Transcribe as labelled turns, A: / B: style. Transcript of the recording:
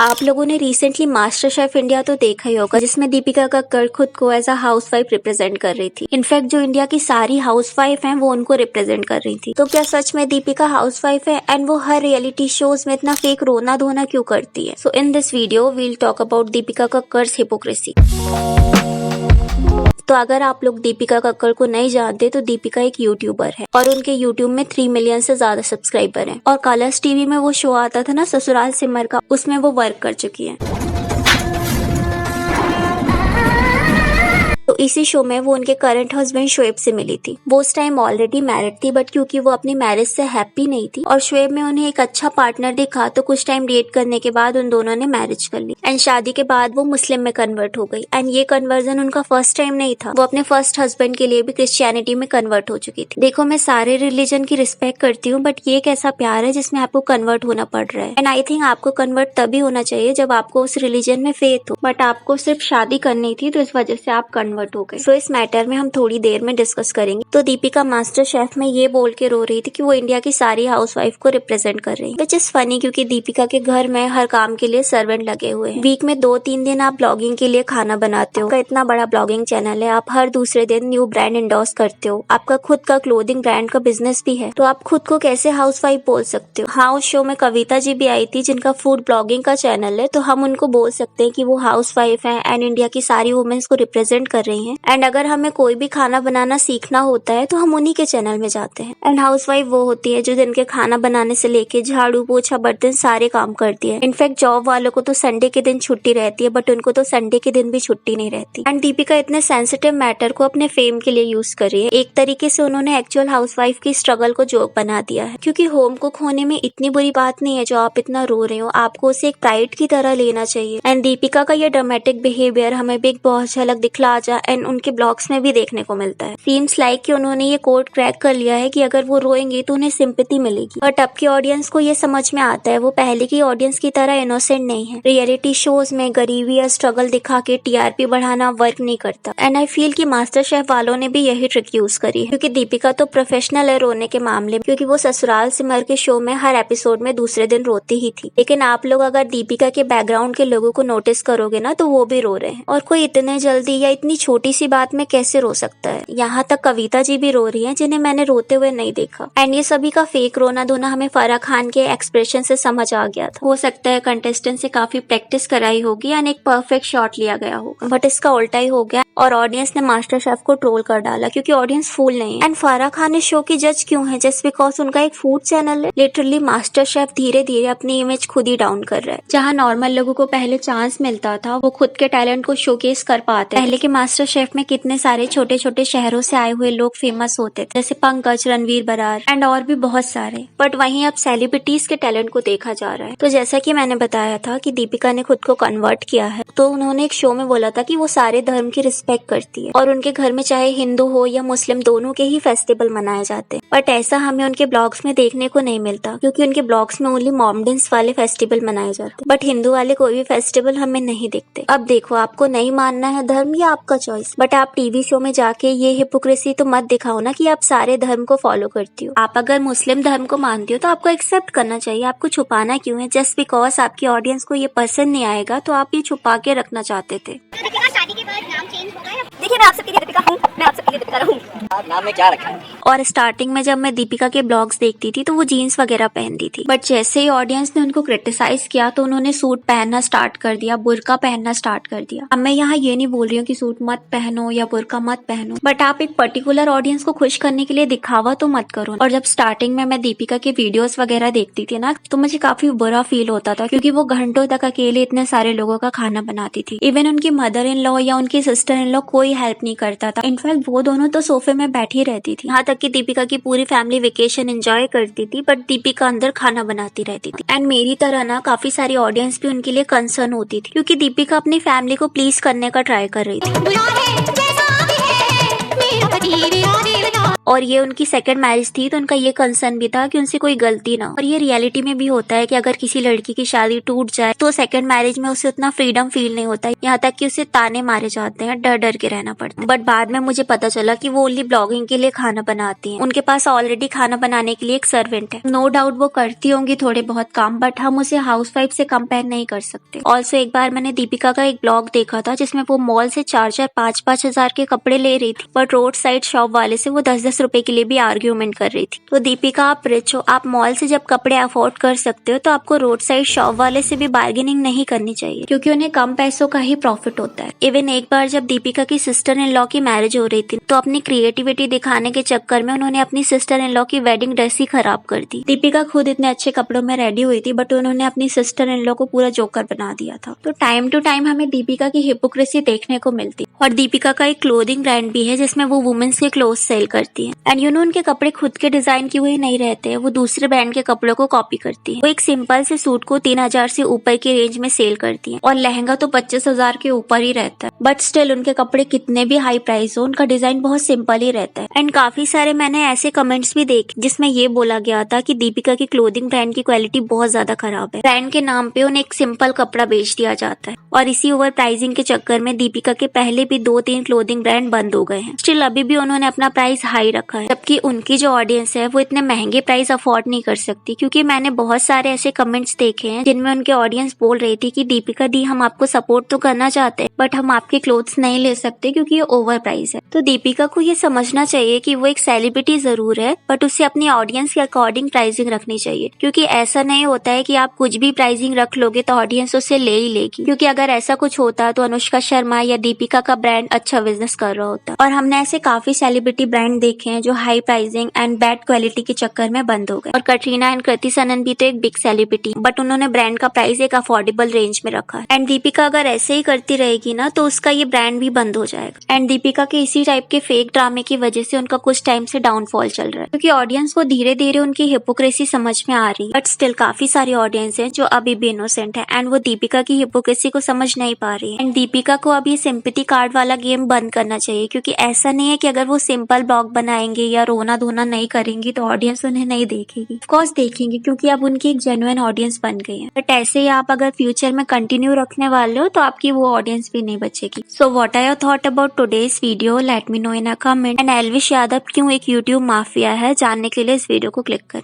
A: आप लोगों ने रिसेंटली मास्टर शेफ इंडिया तो देखा ही होगा, जिसमें दीपिका कक्कड़ खुद को एज अ हाउसवाइफ रिप्रेजेंट कर रही थी। इनफैक्ट जो इंडिया की सारी हाउसवाइफ हैं वो उनको रिप्रेजेंट कर रही थी। तो क्या सच में दीपिका हाउसवाइफ है एंड वो हर रियलिटी शोज में इतना फेक रोना धोना क्यों करती है? So in this video we'll talk about Deepika Kakkar's hypocrisy. तो अगर आप लोग दीपिका कक्कड़ को नहीं जानते तो दीपिका एक यूट्यूबर है और उनके यूट्यूब में 3 मिलियन से ज्यादा सब्सक्राइबर हैं। और कलर्स टीवी में वो शो आता था ना ससुराल सिमर का, उसमें वो वर्क कर चुकी है। तो इसी शो में वो उनके करंट हस्बैंड शोएब से मिली थी। वो उस टाइम ऑलरेडी मैरिड थी, बट क्योंकि वो अपनी मैरिज से हैप्पी नहीं थी और शोएब में उन्हें एक अच्छा पार्टनर दिखा, तो कुछ टाइम डेट करने के बाद उन दोनों ने मैरिज कर ली एंड शादी के बाद वो मुस्लिम में कन्वर्ट हो गई। एंड ये कन्वर्जन उनका फर्स्ट टाइम नहीं था, वो अपने फर्स्ट हस्बैंड के लिए भी क्रिश्चियनिटी में कन्वर्ट हो चुकी थी। देखो, मैं सारे रिलीजन की रिस्पेक्ट करती हूँ, बट ये एक ऐसा प्यार है जिसमें आपको कन्वर्ट होना पड़ रहा है। एंड आई थिंक आपको कन्वर्ट तभी होना चाहिए जब आपको उस रिलीजन में फेथ हो, बट आपको सिर्फ शादी करनी थी तो इस वजह से आप कन्वर्ट हो गए। सो इस मैटर में हम थोड़ी देर में डिस्कस करेंगे। तो दीपिका मास्टर शेफ में ये बोल के रो रही थी कि वो इंडिया की सारी हाउसवाइफ को रिप्रेजेंट कर रही है, विच इज फनी क्योंकि दीपिका के घर में हर काम के लिए सर्वेंट लगे हुए हैं। वीक में 2-3 दिन आप ब्लॉगिंग के लिए खाना बनाते हो, आपका इतना बड़ा ब्लॉगिंग चैनल है, आप हर दूसरे दिन न्यू ब्रांड एंडोर्स करते हो, आपका खुद का क्लोथिंग ब्रांड का बिजनेस भी है, तो आप खुद को कैसे हाउसवाइफ बोल सकते हो? हाँ, उस शो में कविता जी भी आई थी जिनका फूड ब्लॉगिंग का चैनल है, तो हम उनको बोल सकते हैं कि वो हाउसवाइफ है एंड इंडिया की सारी वुमेन्स को रिप्रेजेंट कर रही है। एंड अगर हमें कोई भी खाना बनाना सीखना होता है तो हम उन्हीं के चैनल में जाते हैं। एंड हाउसवाइफ वो होती है जो दिन के खाना बनाने से लेके झाड़ू पोछा बर्तन सारे काम करती है। इनफैक्ट जॉब वालों को तो संडे के दिन छुट्टी रहती है, बट उनको तो संडे के दिन भी छुट्टी नहीं रहती। एंड दीपिका इतने सेंसिटिव मैटर को अपने फेम के लिए यूज कर रही है। एक तरीके से उन्होंने एक्चुअल हाउसवाइफ की स्ट्रगल को जोक बना दिया है, क्योंकि होम कुक होने में इतनी बुरी बात नहीं है जो आप इतना रो रहे हो, आपको उसे एक प्राइड की तरह लेना चाहिए। एंड दीपिका का ये ड्रामेटिक बिहेवियर हमें बिग बॉस झलक दिखला जा एंड उनके ब्लॉग्स में भी देखने को मिलता है। सीम्स लाइक कि उन्होंने ये कोड क्रैक कर लिया है कि अगर वो रोएंगे तो उन्हें सिंपैथी मिलेगी, बट अब की ऑडियंस को ये समझ में आता है वो पहले की ऑडियंस की तरह इनोसेंट नहीं है। रियलिटी शोज में गरीबी या स्ट्रगल दिखा के टीआरपी बढ़ाना वर्क नहीं करता। एंड आई फील कि मास्टर शेफ वालों ने भी यही ट्रिक यूज करी है, क्योंकि दीपिका तो प्रोफेशनल है रोने के मामले में, क्योंकि वो ससुराल सिमर के शो में हर एपिसोड में दूसरे दिन रोती ही थी। लेकिन आप लोग अगर दीपिका के बैकग्राउंड के लोगों को नोटिस करोगे ना, तो वो भी रो रहे हैं, और कोई इतने जल्दी या इतनी छोटी सी बात में कैसे रो सकता है? यहाँ तक कविता जी भी रो रही हैं जिन्हें मैंने रोते हुए नहीं देखा। एंड ये सभी का फेक रोना धोना हमें फराह खान के एक्सप्रेशन से समझ आ गया था। हो सकता है कंटेस्टेंट से काफी प्रैक्टिस कराई होगी एंड एक परफेक्ट शॉट लिया गया होगा, बट इसका उल्टा ही हो गया और ऑडियंस ने मास्टर शेफ को ट्रोल कर डाला, क्योंकि ऑडियंस फूल नहीं है। एंड फराह खान इस शो की जज क्यों है? जस्ट बिकॉज उनका एक फूड चैनल है। लिटरली मास्टर शेफ धीरे धीरे अपनी इमेज खुद ही डाउन कर रहा है। जहाँ नॉर्मल लोगों को पहले चांस मिलता था वो खुद के टैलेंट को शोकेस कर पाते। पहले के मास्टर शेफ में कितने सारे छोटे छोटे शहरों से आए हुए लोग फेमस होते थे, जैसे पंकज, रणवीर बरार एंड और भी बहुत सारे, बट वहीं अब सेलिब्रिटीज के टैलेंट को देखा जा रहा है। तो जैसा कि मैंने बताया था कि दीपिका ने खुद को कन्वर्ट किया है, तो उन्होंने एक शो में बोला था कि वो सारे धर्म की रिस्पेक्ट करती है और उनके घर में चाहे हिंदू हो या मुस्लिम दोनों के ही फेस्टिवल मनाए जाते हैं। बट ऐसा हमें उनके ब्लॉग्स में देखने को नहीं मिलता, क्योंकि उनके ब्लॉग्स में ओनली मॉमडेंस वाले फेस्टिवल मनाए जाते हैं, बट हिंदू वाले कोई भी फेस्टिवल हमें नहीं दिखते। अब देखो, आपको नहीं मानना है धर्म या आपका चॉइस, बट आप टीवी शो में जाके ये हिपोक्रेसी तो मत दिखाओ ना कि आप सारे धर्म को फॉलो करती हो। आप अगर मुस्लिम धर्म को मानती हो तो आपको एक्सेप्ट करना चाहिए, आपको छुपाना क्यों है? जस्ट बिकॉज आपकी ऑडियंस को ये पसंद नहीं आएगा तो आप ये छुपा के रखना चाहते थे।
B: शादी के बाद नाम चेंज हो गया। देखिए, मैं आप सबके लिए दीपिका हूँ, मैं आप सबके लिए दीपिका रहूँ। नाम में क्या रखा है?
A: और स्टार्टिंग में जब मैं दीपिका के ब्लॉग्स देखती थी तो वो जीन्स वगैरह पहनती थी, बट जैसे ही ऑडियंस ने उनको क्रिटिसाइज किया तो उन्होंने सूट पहनना स्टार्ट कर दिया, बुर्का पहनना स्टार्ट कर दिया। अब मैं यहाँ ये नहीं बोल रही हूँ कि सूट मत पहनो या बुर्का मत पहनो, बट आप एक पर्टिकुलर ऑडियंस को खुश करने के लिए दिखावा तो मत करो। और जब स्टार्टिंग में मैं दीपिका के वीडियोस वगैरह देखती थी ना, तो मुझे काफी बुरा फील होता था, क्योंकि वो घंटों तक अकेले इतने सारे लोगों का खाना बनाती थी। इवन उनकी मदर इन लॉ या उनकी सिस्टर इन लॉ कोई हेल्प नहीं करता था। इनफैक्ट वो दोनों तो सोफे में बैठी रहती थी। यहाँ तक कि दीपिका की पूरी फैमिली वेकेशन एंजॉय करती थी, बट दीपिका अंदर खाना बनाती रहती थी। एंड मेरी तरह ना काफी सारी ऑडियंस भी उनके लिए कंसर्न होती थी, क्योंकि दीपिका अपनी फैमिली को प्लीज करने का ट्राई कर रही थी। और ये उनकी सेकंड मैरिज थी, तो उनका ये कंसर्न भी था कि उनसे कोई गलती ना हो। और ये रियलिटी में भी होता है कि अगर किसी लड़की की शादी टूट जाए तो सेकंड मैरिज में उसे उतना फ्रीडम फील नहीं होता, यहाँ तक कि उसे ताने मारे जाते हैं, डर डर के रहना पड़ता है। बट बाद में मुझे पता चला कि वो ओनली ब्लॉगिंग के लिए खाना बनाती हैं। उनके पास ऑलरेडी खाना बनाने के लिए एक सर्वेंट है। नो डाउट वो करती होंगी थोड़े बहुत काम, बट हम उसे हाउसवाइफ से कंपेयर नहीं कर सकते। ऑल्सो एक बार मैंने दीपिका का एक ब्लॉग देखा था जिसमें वो मॉल से 4-5 हजार के कपड़े ले रही थी, बट रोड साइड शॉप वाले से वो 10-10 रुपए के लिए भी आर्ग्यूमेंट कर रही थी। तो दीपिका, आप रिच हो, आप मॉल से जब कपड़े अफोर्ड कर सकते हो तो आपको रोड साइड शॉप वाले से भी बार्गेनिंग नहीं करनी चाहिए, क्योंकि उन्हें कम पैसों का ही प्रॉफिट होता है। इवन एक बार जब दीपिका की सिस्टर इन लॉ की मैरिज हो रही थी तो अपनी क्रिएटिविटी दिखाने के चक्कर में उन्होंने अपनी सिस्टर इन लॉ की वेडिंग ड्रेस ही खराब कर दी। दीपिका खुद इतने अच्छे कपड़ों में रेडी हुई थी, बट उन्होंने अपनी सिस्टर इन लॉ को पूरा जोकर बना दिया था। तो टाइम टू टाइम हमें दीपिका की हिपोक्रेसी देखने को मिलती। और दीपिका का एक क्लोथिंग ब्रांड भी है जिसमें वो वुमेन्स के क्लोथ सेल करती है। एंड यू नो, उनके कपड़े खुद के डिजाइन की हुए नहीं रहते हैं, वो दूसरे ब्रांड के कपड़ों को कॉपी करती है। वो एक सिंपल से सूट को 3000 से ऊपर की रेंज में सेल करती है और लहंगा तो 25,000 के ऊपर ही रहता है। बट स्टिल उनके कपड़े कितने भी हाई प्राइस हो, उनका डिजाइन बहुत सिंपल ही रहता है। एंड काफी सारे मैंने ऐसे कमेंट्स भी देखे जिसमें ये बोला गया था कि दीपिका की क्लोथिंग ब्रांड की क्वालिटी बहुत ज्यादा खराब है, ब्रांड के नाम पे उन्हें एक सिंपल कपड़ा बेच दिया जाता है। और इसी ओवर प्राइसिंग के चक्कर में दीपिका के पहले भी 2-3 क्लोथिंग ब्रांड बंद हो गए हैं। स्टिल अभी भी उन्होंने अपना प्राइस हाई रखा है, जबकि उनकी जो ऑडियंस है वो इतने महंगे प्राइस अफोर्ड नहीं कर सकती। क्योंकि मैंने बहुत सारे ऐसे कमेंट्स देखे हैं जिनमें उनके ऑडियंस बोल रही थी कि दीपिका दी, हम आपको सपोर्ट तो करना चाहते हैं बट हम आपके क्लोथ्स नहीं ले सकते क्योंकि ये ओवर प्राइस है। तो दीपिका को ये समझना चाहिए कि वो एक सेलिब्रिटी जरूर है, बट उसे अपनी ऑडियंस के अकॉर्डिंग प्राइसिंग रखनी चाहिए। क्योंकि ऐसा नहीं होता है कि आप कुछ भी प्राइसिंग रख लोगे तो ऑडियंस उसे ले ही लेगी। क्योंकि अगर ऐसा कुछ होता तो अनुष्का शर्मा या दीपिका का ब्रांड अच्छा बिजनेस कर रहा होता। और हमने ऐसे काफी सेलिब्रिटी ब्रांड देखे हैं जो high pricing and bad quality के चक्कर में बंद हो गए। और कटरीना एंड कृति सनन भी तो एक बिग सेलिब्रिटी, बट उन्होंने ब्रांड का प्राइस एक अफोर्डेबल रेंज में रखा है। एंड दीपिका अगर ऐसे ही करती रहेगी ना तो उसका ये ब्रांड भी बंद हो जाएगा। एंड दीपिका के इसी टाइप के फेक ड्रामे की वजह से उनका कुछ टाइम से डाउनफॉल चल रहा है, क्योंकि ऑडियंस को धीरे धीरे उनकी हिपोक्रेसी समझ में आ रही है। बट स्टिल काफी सारी ऑडियंस है जो अभी भी इनोसेंट है एंड वो दीपिका की हिपोक्रेसी को समझ नहीं पा रही है। एंड दीपिका को अब ये सिंपैथी कार्ड वाला गेम बंद करना चाहिए, क्योंकि ऐसा नहीं है कि अगर वो सिंपल ब्लॉग बनाएंगे या रोना धोना नहीं करेंगी तो ऑडियंस उन्हें नहीं देखेगी। ऑफ कोर्स देखेंगे, क्योंकि अब उनकी एक जेन्युइन ऑडियंस बन गई है। बट ऐसे ही आप अगर फ्यूचर में कंटिन्यू रखने वाले हो तो आपकी वो ऑडियंस भी नहीं बचेगी। So what are your thought about today's video? Let me know in a comment. And Elvish Yadav क्यों एक यूट्यूब माफिया है, जानने के लिए इस वीडियो को क्लिक करें।